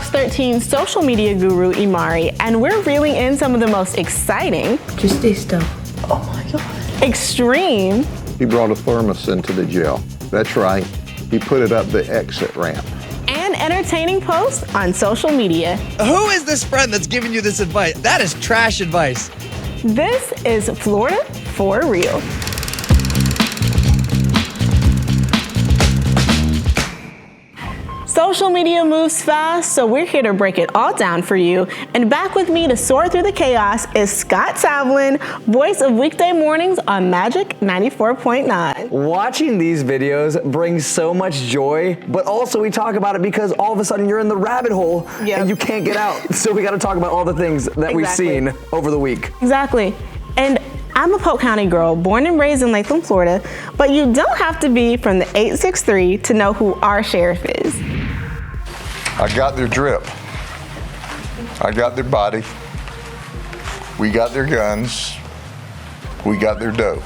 Fox 13 social media guru Imari, and we're reeling in some of the most exciting, just stay still. Oh my God. Extreme. He brought a thermos into the jail. That's right. He put it up the exit ramp. And entertaining posts on social media. Who is this friend that's giving you this advice? That is trash advice. This is Florida for real. Social media moves fast, so we're here to break it all down for you. And back with me to sort through the chaos is Scott Savlin, voice of weekday mornings on Magic 94.9. Watching these videos brings so much joy, but also we talk about it because all of a sudden you're in the rabbit hole and you can't get out. So we got to talk about all the things that we've seen over the week. Exactly. And I'm a Polk County girl, born and raised in Lakeland, Florida, but you don't have to be from the 863 to know who our sheriff is. I got their drip. I got their body. We got their guns. We got their dope.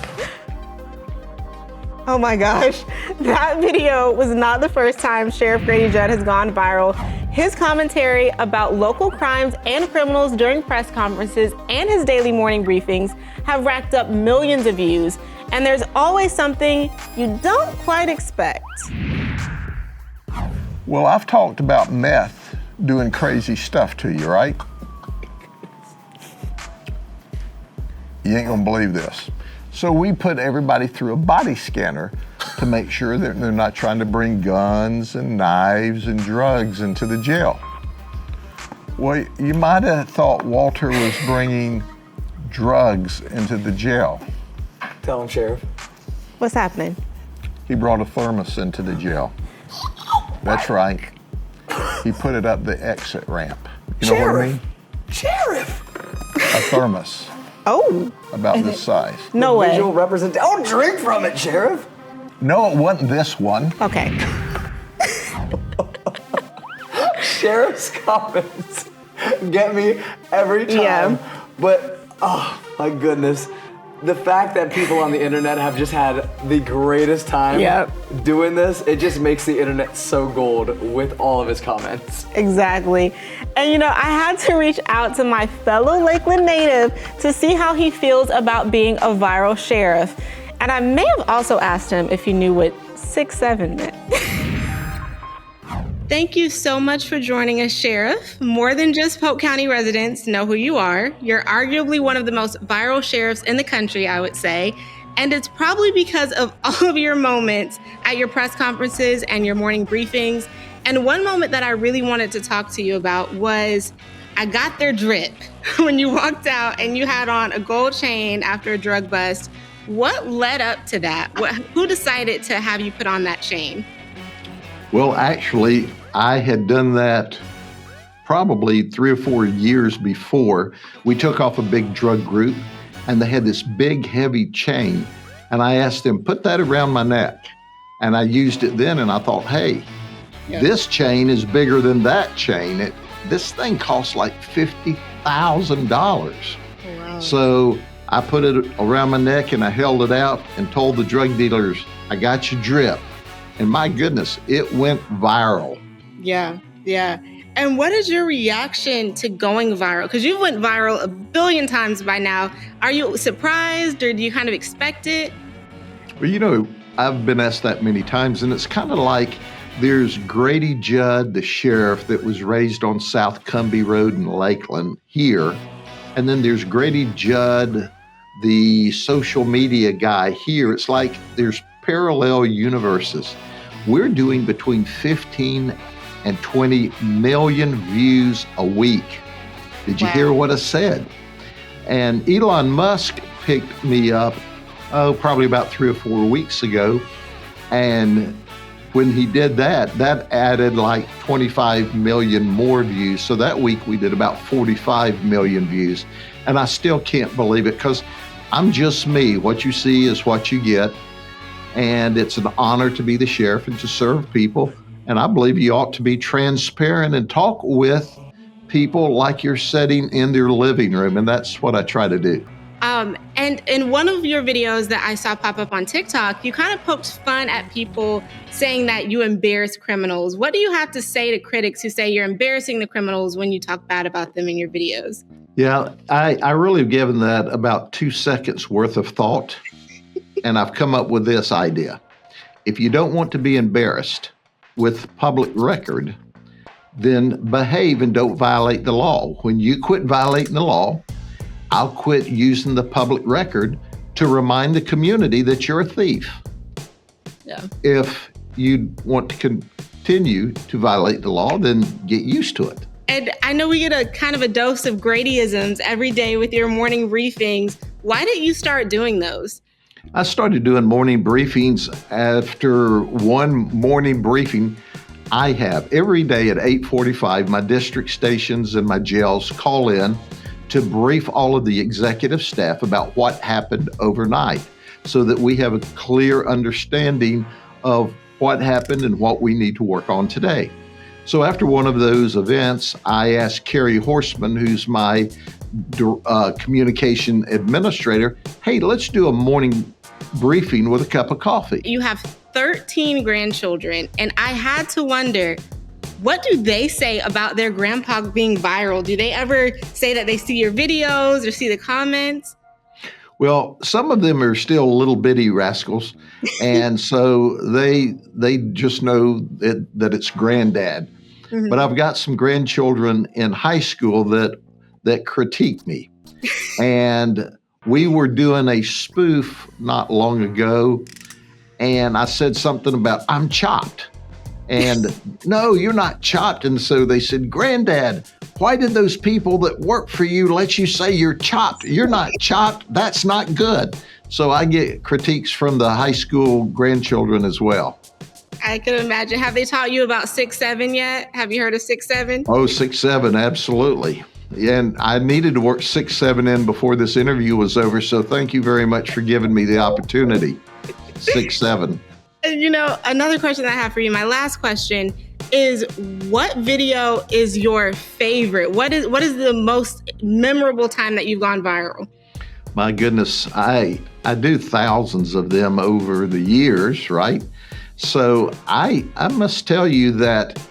Oh my gosh, that video was not the first time Sheriff Grady Judd has gone viral. His commentary about local crimes and criminals during press conferences and his daily morning briefings have racked up millions of views, and there's always something you don't quite expect. Well, I've talked about meth doing crazy stuff to you, right? You ain't gonna believe this. So we put everybody through a body scanner to make sure that they're not trying to bring guns and knives and drugs into the jail. Well, you might have thought Walter was bringing drugs into the jail. Tell him, Sheriff. What's happening? He brought a thermos into the jail. That's right. He put it up the exit ramp. You know what I mean? Sheriff! A thermos. Oh. About this size. No way. Visual representation. Oh, drink from it, Sheriff. No, it wasn't this one. Okay. Sheriff's comments get me every time. Yeah. But, oh my goodness. The fact that people on the internet have just had the greatest time doing this, it just makes the internet so gold with all of his comments. Exactly. And you know, I had to reach out to my fellow Lakeland native to see how he feels about being a viral sheriff. And I may have also asked him if he knew what 6'7" meant. Thank you so much for joining us, Sheriff. More than just Polk County residents know who you are. You're arguably one of the most viral sheriffs in the country, I would say. And it's probably because of all of your moments at your press conferences and your morning briefings. And one moment that I really wanted to talk to you about was I got their drip. When you walked out and you had on a gold chain after a drug bust, what led up to that? Who decided to have you put on that chain? Well, actually, I had done that probably 3 or 4 years before. We took off a big drug group, and they had this big, heavy chain. And I asked them, put that around my neck. And I used it then, and I thought, hey, this chain is bigger than that chain. This thing costs like $50,000. Wow. So I put it around my neck, and I held it out and told the drug dealers, I got your drip. And my goodness, it went viral. Yeah. And what is your reaction to going viral? Because you went viral a billion times by now. Are you surprised, or do you kind of expect it? Well, you know, I've been asked that many times, and it's kind of like there's Grady Judd, the sheriff that was raised on South Cumbie Road in Lakeland here. And then there's Grady Judd, the social media guy here. It's like there's parallel universes. We're doing between 15 and 20 million views a week. Did you hear what I said? And Elon Musk picked me up, probably about 3 or 4 weeks ago. And when he did that, that added like 25 million more views. So that week we did about 45 million views. And I still can't believe it because I'm just me. What you see is what you get. And it's an honor to be the sheriff and to serve people. And I believe you ought to be transparent and talk with people like you're sitting in their living room. And that's what I try to do. And in one of your videos that I saw pop up on TikTok, you kind of poked fun at people saying that you embarrass criminals. What do you have to say to critics who say you're embarrassing the criminals when you talk bad about them in your videos? Yeah, I really have given that about 2 seconds worth of thought, and I've come up with this idea. If you don't want to be embarrassed with public record, then behave and don't violate the law. When you quit violating the law, I'll quit using the public record to remind the community that you're a thief. Yeah. If you want to continue to violate the law, then get used to it. And I know we get a kind of a dose of Gradyisms every day with your morning briefings. Why did you start doing those? I started doing morning briefings after one morning briefing I have every day at 8:45. My district stations and my jails call in to brief all of the executive staff about what happened overnight so that we have a clear understanding of what happened and what we need to work on today. So after one of those events, I asked Carrie Horseman, who's my communication administrator, hey, let's do a morning briefing with a cup of coffee. You have 13 grandchildren, and I had to wonder, what do they say about their grandpa being viral? Do they ever say that they see your videos or see the comments? Well, some of them are still little bitty rascals, and so they just know that it's granddad. Mm-hmm. But I've got some grandchildren in high school that critique me. And we were doing a spoof not long ago, and I said something about, I'm chopped. And no, you're not chopped. And so they said, Granddad, why did those people that work for you let you say you're chopped? You're not chopped. That's not good. So I get critiques from the high school grandchildren as well. I can imagine. Have they taught you about 6'7" yet? Have you heard of 6'7"? Oh, 6'7", absolutely. And I needed to work 6'7" in before this interview was over. So thank you very much for giving me the opportunity. 6'7". You know, another question I have for you, my last question, is what video is your favorite? What is the most memorable time that you've gone viral? My goodness, I do thousands of them over the years, right? So I must tell you that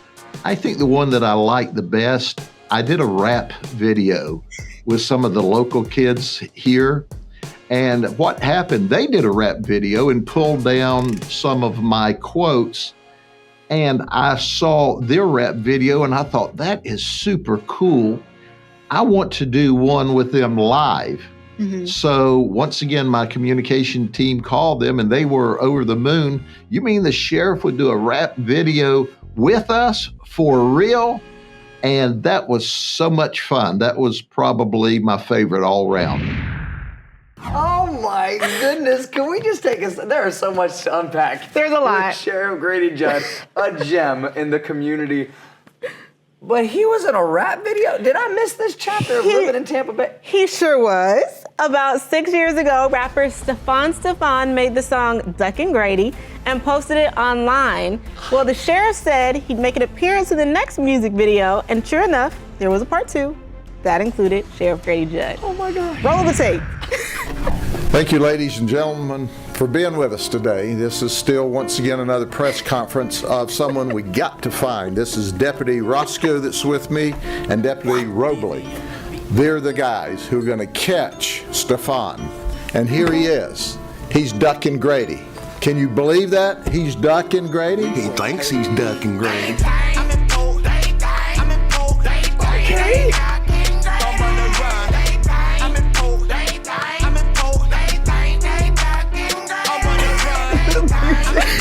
I think the one that I like the best, I did a rap video with some of the local kids here. And what happened, they did a rap video and pulled down some of my quotes. And I saw their rap video and I thought, that is super cool. I want to do one with them live. Mm-hmm. So once again, my communication team called them and they were over the moon. You mean the sheriff would do a rap video with us for real? And that was so much fun. That was probably my favorite all around. Oh my goodness, can we just take there is so much to unpack. There's a lot. Sheriff Grady Judd, a gem in the community. But he was in a rap video? Did I miss this chapter of living in Tampa Bay? He sure was. About 6 years ago, rapper Stefan made the song Duckin' Grady and posted it online. Well, the sheriff said he'd make an appearance in the next music video, and sure enough, there was a part 2. That included Sheriff Grady Judd. Oh my God. Roll the tape. Thank you, ladies and gentlemen, for being with us today. This is still, once again, another press conference of someone we got to find. This is Deputy Roscoe that's with me and Deputy Robley. They're the guys who are going to catch Stefan. And here he is. He's ducking Grady. Can you believe that? He's ducking Grady? He thinks he's ducking Grady. Okay.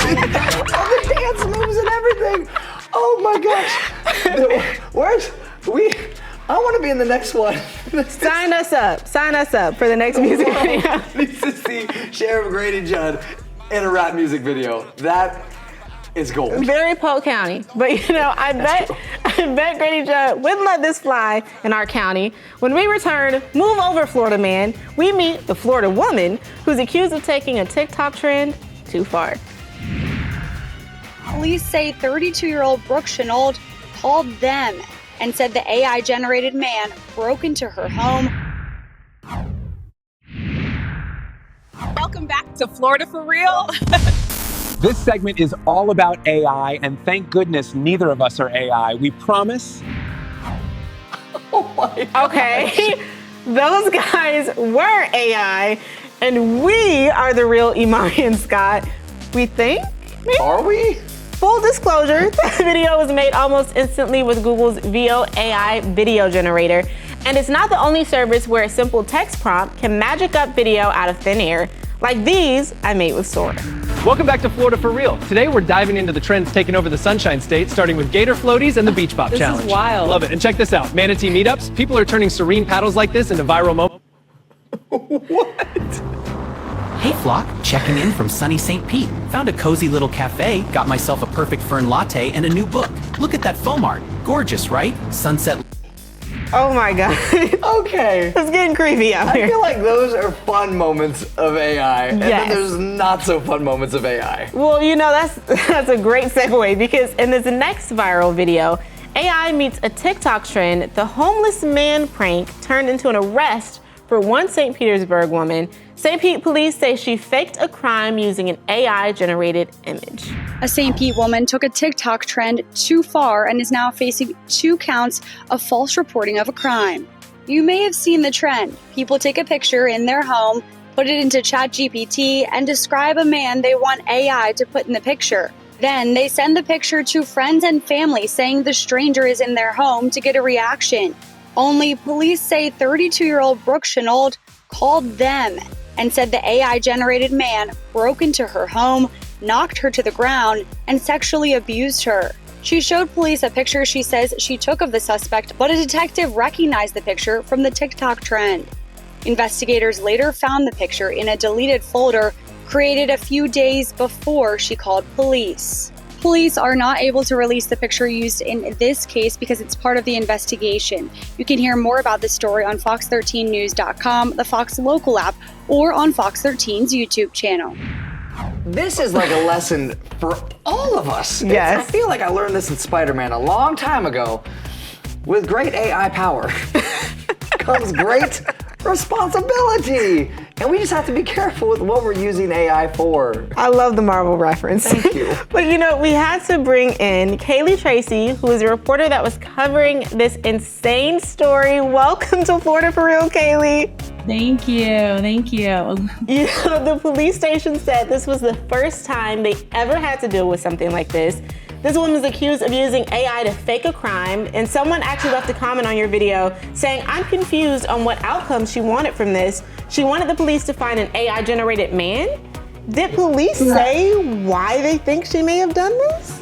The dance moves and everything. Oh my gosh. I want to be in the next one. Sign us up for the next music video. Needs to see Sheriff Grady Judd in a rap music video. That is gold. Very Polk County, but you know, I bet Grady Judd wouldn't let this fly in our county. When we return, move over, Florida man. We meet the Florida woman who's accused of taking a TikTok trend too far. Police say 32-year-old Brooke Chenault called them and said the AI-generated man broke into her home. to Florida for Real. This segment is all about AI, and thank goodness neither of us are AI. We promise. Oh my God. Okay, those guys were AI, and we are the real Imani and Scott. We think? Maybe? Are we? Full disclosure, the video was made almost instantly with Google's VO AI video generator, and it's not the only service where a simple text prompt can magic up video out of thin air, like these I made with Sora. Welcome back to Florida for Real. Today we're diving into the trends taking over the Sunshine State, starting with gator floaties and the beach pop challenge. This is wild. Love it. And check this out. Manatee meetups. People are turning serene paddles like this into viral moments. Hey Flock, checking in from sunny St. Pete. Found a cozy little cafe, got myself a perfect fern latte and a new book. Look at that foam art. Gorgeous, right? Sunset. Oh my God. Okay. It's getting creepy out here. I feel like those are fun moments of AI, and then there's not so fun moments of AI. Well, you know, that's a great segue, because in this next viral video, AI meets a TikTok trend. The homeless man prank turned into an arrest for one St. Petersburg woman. St. Pete police say she faked a crime using an AI-generated image. A St. Pete woman took a TikTok trend too far and is now facing 2 counts of false reporting of a crime. You may have seen the trend. People take a picture in their home, put it into ChatGPT, and describe a man they want AI to put in the picture. Then they send the picture to friends and family saying the stranger is in their home to get a reaction. Only police say 32-year-old Brooke Chenault called them and said the AI-generated man broke into her home, knocked her to the ground, and sexually abused her. She showed police a picture she says she took of the suspect, but a detective recognized the picture from the TikTok trend. Investigators later found the picture in a deleted folder created a few days before she called police. Police are not able to release the picture used in this case because it's part of the investigation. You can hear more about this story on fox13news.com, the Fox Local app, or on Fox 13's YouTube channel. This is like a lesson for all of us. Yes. I feel like I learned this in Spider-Man a long time ago. With great AI power comes great responsibility. And we just have to be careful with what we're using AI for. I love the Marvel reference. Thank you. But you know, we had to bring in Kaylee Tracy, who is a reporter that was covering this insane story. Welcome to Florida for Real, Kaylee. Thank you, thank you. You know, the police station said this was the first time they ever had to deal with something like this. This woman was accused of using AI to fake a crime, and someone actually left a comment on your video saying, "I'm confused on what outcome she wanted from this. She wanted the police to find an AI-generated man." Did police say why they think she may have done this?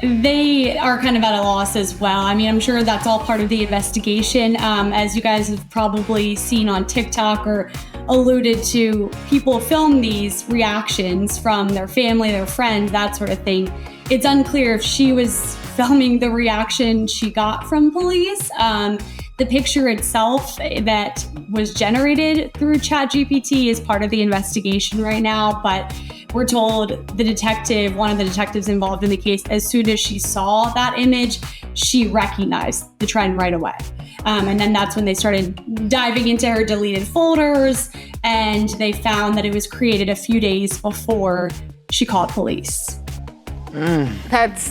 They are kind of at a loss as well. I mean, I'm sure that's all part of the investigation. As you guys have probably seen on TikTok or alluded to, people film these reactions from their family, their friends, that sort of thing. It's unclear if she was filming the reaction she got from police. The picture itself that was generated through ChatGPT is part of the investigation right now, but we're told the detective, one of the detectives involved in the case, as soon as she saw that image, she recognized the trend right away. And then that's when they started diving into her deleted folders, and they found that it was created a few days before she called police. That's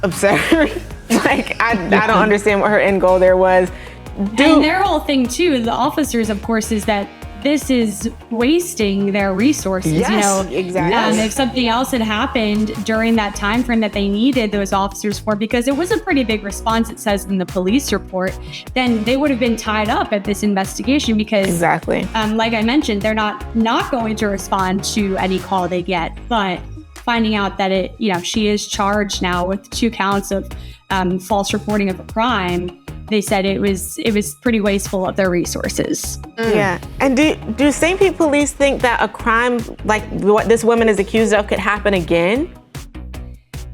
absurd. Like, I don't understand what her end goal there was. And their whole thing too, the officers, of course, is that this is wasting their resources. Yes, you know, exactly. If something else had happened during that time frame that they needed those officers for, because it was a pretty big response, it says in the police report, then they would have been tied up at this investigation because, exactly. Like I mentioned, they're not going to respond to any call they get, but finding out that she is charged now with 2 counts of false reporting of a crime. They said it was pretty wasteful of their resources. Yeah. And do St. Pete police think that a crime like what this woman is accused of could happen again?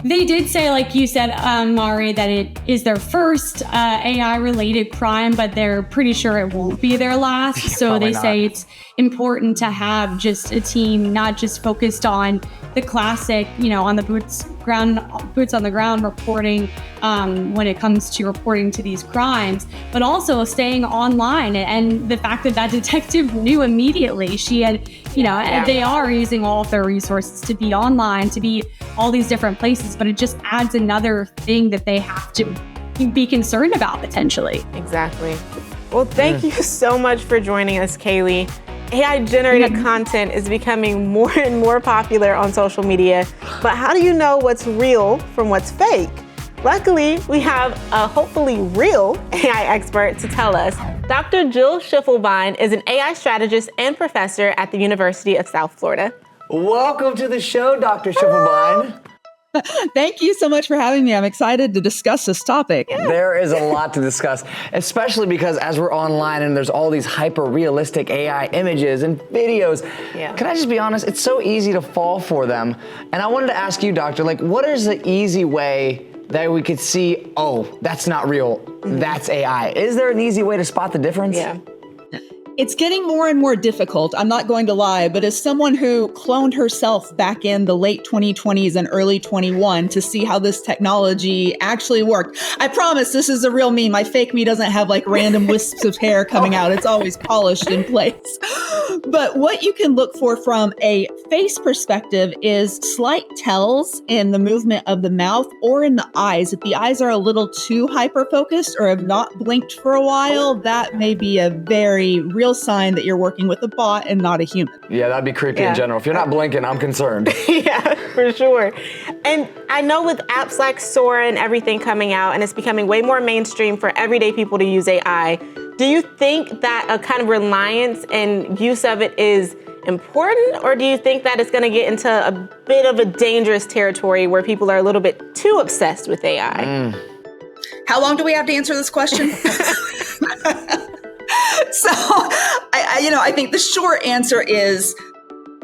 They did say, like you said, Mari, that it is their first AI-related crime, but they're pretty sure it won't be their last. So they say it's important to have just a team not just focused on the classic, on the boots on the ground reporting when it comes to reporting to these crimes, but also staying online. And the fact that detective knew immediately. She had, they are using all of their resources to be online, to be all these different places, but it just adds another thing that they have to be concerned about potentially. Exactly. Well, thank you so much for joining us, Kaylee. AI-generated content is becoming more and more popular on social media, but how do you know what's real from what's fake? Luckily, we have a hopefully real AI expert to tell us. Dr. Jill Schiffelbein is an AI strategist and professor at the University of South Florida. Welcome to the show, Dr. Schiffelbein. Thank you so much for having me. I'm excited to discuss this topic. There is a lot to discuss, especially because as we're online and there's all these hyper-realistic AI images and videos, can I just be honest, it's so easy to fall for them. And I wanted to ask you, doctor, what is the easy way that we could see, oh, that's not real, that's AI? Is there an easy way to spot the difference? Yeah. It's getting more and more difficult, I'm not going to lie, but as someone who cloned herself back in the late 2020s and early 21 to see how this technology actually worked, I promise this is a real me. My fake me doesn't have random wisps of hair coming out. It's always polished in place. But what you can look for from a face perspective is slight tells in the movement of the mouth or in the eyes. If the eyes are a little too hyper-focused or have not blinked for a while, that may be a very real sign that you're working with a bot and not a human. Yeah, that'd be creepy in general. If you're not blinking, I'm concerned. Yeah, for sure. And I know with apps like Sora and everything coming out, and it's becoming way more mainstream for everyday people to use AI, do you think that a kind of reliance and use of it is important, or do you think that it's going to get into a bit of a dangerous territory where people are a little bit too obsessed with AI? How long do we have to answer this question? So, I think the short answer is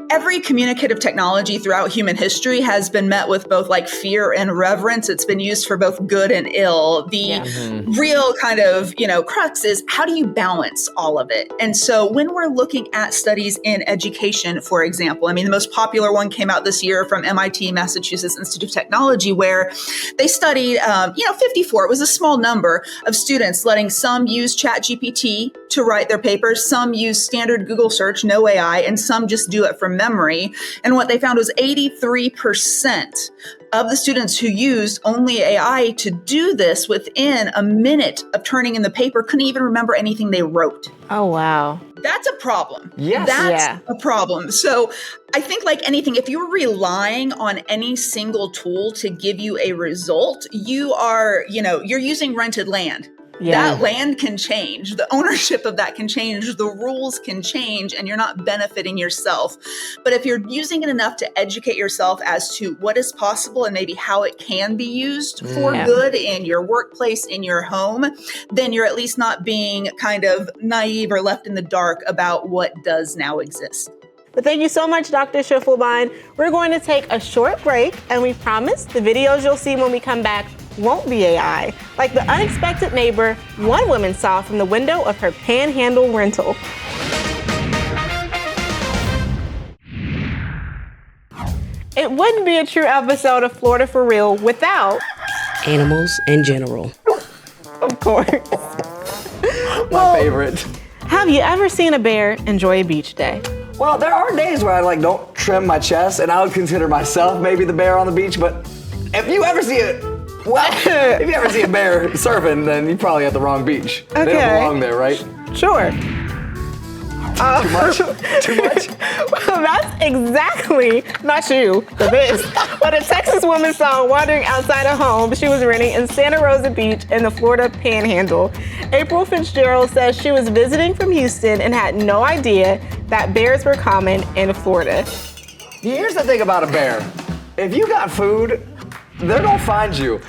every communicative technology throughout human history has been met with both fear and reverence. It's been used for both good and ill. The real kind of, crux is how do you balance all of it? And so when we're looking at studies in education, for example, the most popular one came out this year from MIT, Massachusetts Institute of Technology, where they studied, 54, it was a small number of students, letting some use ChatGPT to write their papers, some use standard Google search, no AI, and some just do it from memory. And what they found was 83% of the students who used only AI to do this within a minute of turning in the paper couldn't even remember anything they wrote. Oh, wow. That's a problem. Yes. That's a problem. So I think like anything, if you're relying on any single tool to give you a result, you are, you're using rented land. Yeah. That land can change. The ownership of that can change. The rules can change, and you're not benefiting yourself. But if you're using it enough to educate yourself as to what is possible and maybe how it can be used for good in your workplace, in your home, then you're at least not being kind of naive or left in the dark about what does now exist. But thank you so much, Dr. Schiffelbein. We're going to take a short break, and we promise the videos you'll see when we come back won't be AI, like the unexpected neighbor one woman saw from the window of her Panhandle rental. It wouldn't be a true episode of Florida for Real without animals in general. Of course. My favorite. Have you ever seen a bear enjoy a beach day? Well, there are days where I don't trim my chest, and I would consider myself maybe the bear on the beach, but if you ever see a bear surfing, then you probably at the wrong beach. Okay. They don't belong there, right? Sure. Too much? Too much? Well, that's exactly, not you, the this, what a Texas woman saw wandering outside a home she was renting in Santa Rosa Beach in the Florida Panhandle. April Fitzgerald says she was visiting from Houston and had no idea that bears were common in Florida. Here's the thing about a bear. If you got food, they're gonna find you.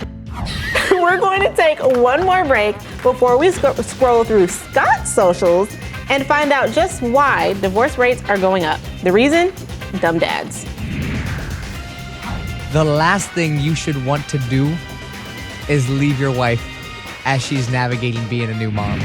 We're going to take one more break before we scroll through Scott's socials and find out just why divorce rates are going up. The reason? Dumb dads. The last thing you should want to do is leave your wife as she's navigating being a new mom.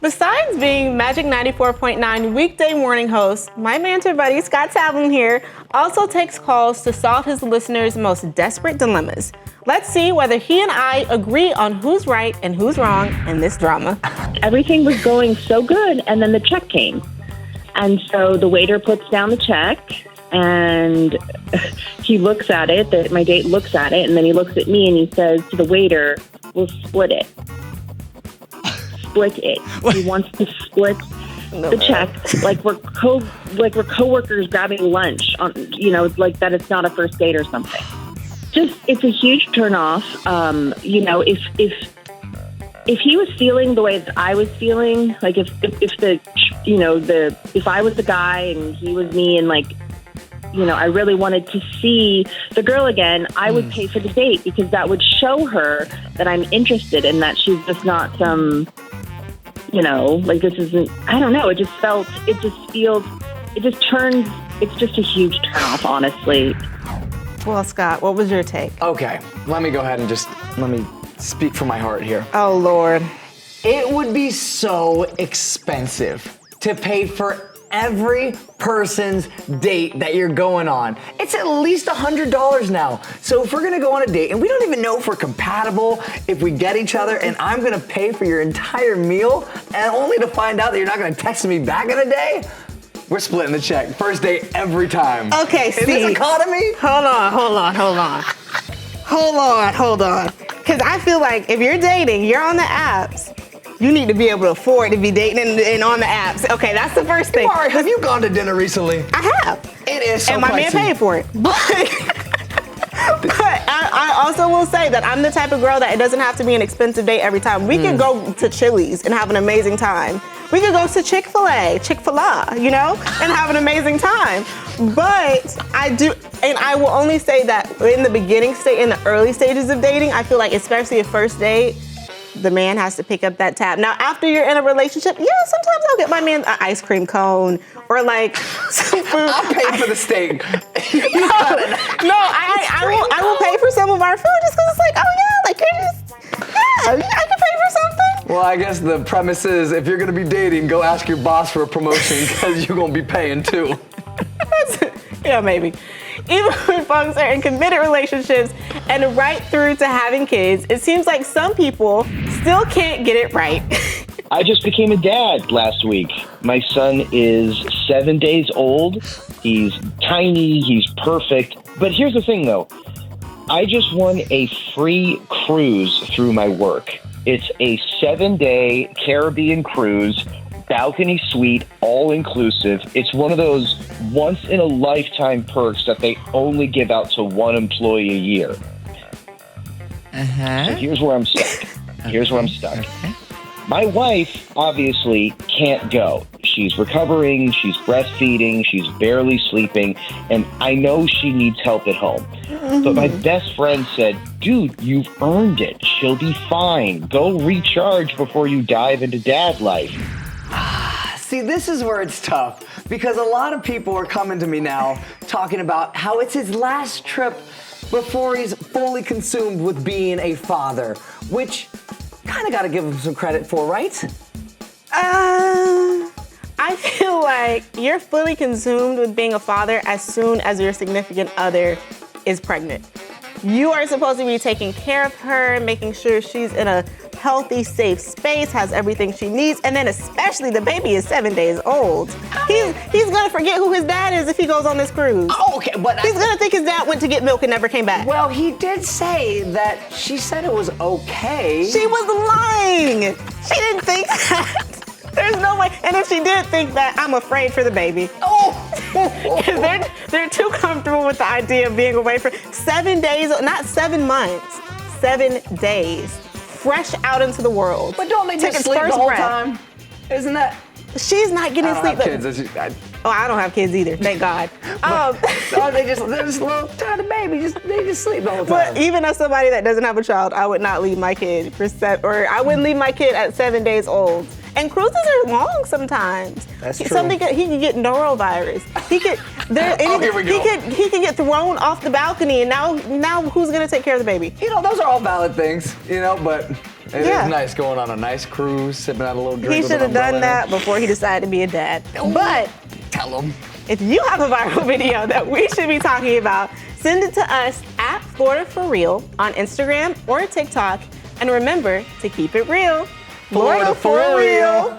Besides Besides being Magic 94.9 weekday morning host, my mentor buddy Scott Tavlin here also takes calls to solve his listeners' most desperate dilemmas. Let's see whether he and I agree on who's right and who's wrong in this drama. Everything was going so good, and then the check came. And so the waiter puts down the check, and he looks at it, my date looks at it, and then he looks at me and he says to the waiter, "We'll split it." Split it. He wants to split the check like we're coworkers grabbing lunch on, like that it's not a first date or something. Just, it's a huge turnoff. If he was feeling the way that I was feeling, like if I was the guy and he was me, and I really wanted to see the girl again, I would pay for the date, because that would show her that I'm interested and that she's just not some, this isn't, I don't know. It's just a huge turnoff, honestly. Well, Scott, what was your take? Okay, let me go ahead and let me speak from my heart here. Oh, Lord. It would be so expensive to pay for every person's date that you're going on. It's at least $100 now. So if we're gonna go on a date and we don't even know if we're compatible, if we get each other, and I'm gonna pay for your entire meal, and only to find out that you're not gonna text me back in a day, we're splitting the check. First date every time. Okay, in this economy? Hold on. Because I feel like if you're dating, you're on the apps, you need to be able to afford to be dating and on the apps. Okay, that's the first thing. Mari, have you gone to dinner recently? I have. It is so and my pricey. man paid for it. But I also will say that I'm the type of girl that it doesn't have to be an expensive date every time. We can go to Chili's and have an amazing time. We could go to Chick-fil-A, and have an amazing time. But I will only say that in the early stages of dating, I feel like, especially a first date, the man has to pick up that tab. Now, after you're in a relationship, sometimes I'll get my man an ice cream cone or some food. I'll pay for the steak. I will pay for some of our food just because it's I can pay for something. Well, I guess the premise is, if you're gonna be dating, go ask your boss for a promotion, because you're gonna be paying too. Yeah, maybe. Even when folks are in committed relationships and right through to having kids, it seems like some people still can't get it right. I just became a dad last week. My son is 7 days old. He's tiny, he's perfect. But here's the thing though, I just won a free cruise through my work. It's a 7-day Caribbean cruise, balcony suite, all inclusive. It's one of those once in a lifetime perks that they only give out to one employee a year. So here's where I'm stuck. Okay. My wife obviously can't go. She's recovering, she's breastfeeding, she's barely sleeping, and I know she needs help at home. But my best friend said, dude, you've earned it. She'll be fine. Go recharge before you dive into dad life. See, this is where it's tough, because a lot of people are coming to me now talking about how it's his last trip before he's fully consumed with being a father, which kind of got to give him some credit for, right? I feel like you're fully consumed with being a father as soon as your significant other is pregnant. You are supposed to be taking care of her, making sure she's in a healthy, safe space, has everything she needs, and then especially the baby is 7 days old. He's gonna forget who his dad is if he goes on this cruise. Oh, okay, but he's gonna think his dad went to get milk and never came back. Well, he did say that she said it was okay. She was lying. She didn't think that. There's no way. And if she did think that, I'm afraid for the baby. Because they're too comfortable with the idea of being away for 7 days, not 7 months, 7 days, fresh out into the world. But don't they just sleep the whole time? Isn't that? She's not getting sleep. I don't have kids. I don't have kids either, thank God. They're just little tiny babies. They just sleep the whole time. But even as somebody that doesn't have a child, I would not leave my kid I wouldn't leave my kid at 7 days old. And cruises are long sometimes. That's true. He can get norovirus. He could get thrown off the balcony, and now who's gonna take care of the baby? Those are all valid things, but It is nice going on a nice cruise, sipping out a little drink. He should have done that before he decided to be a dad. But tell him. If you have a viral video that we should be talking about, send it to us at Florida For Real on Instagram or TikTok. And remember to keep it real. Florida For Real.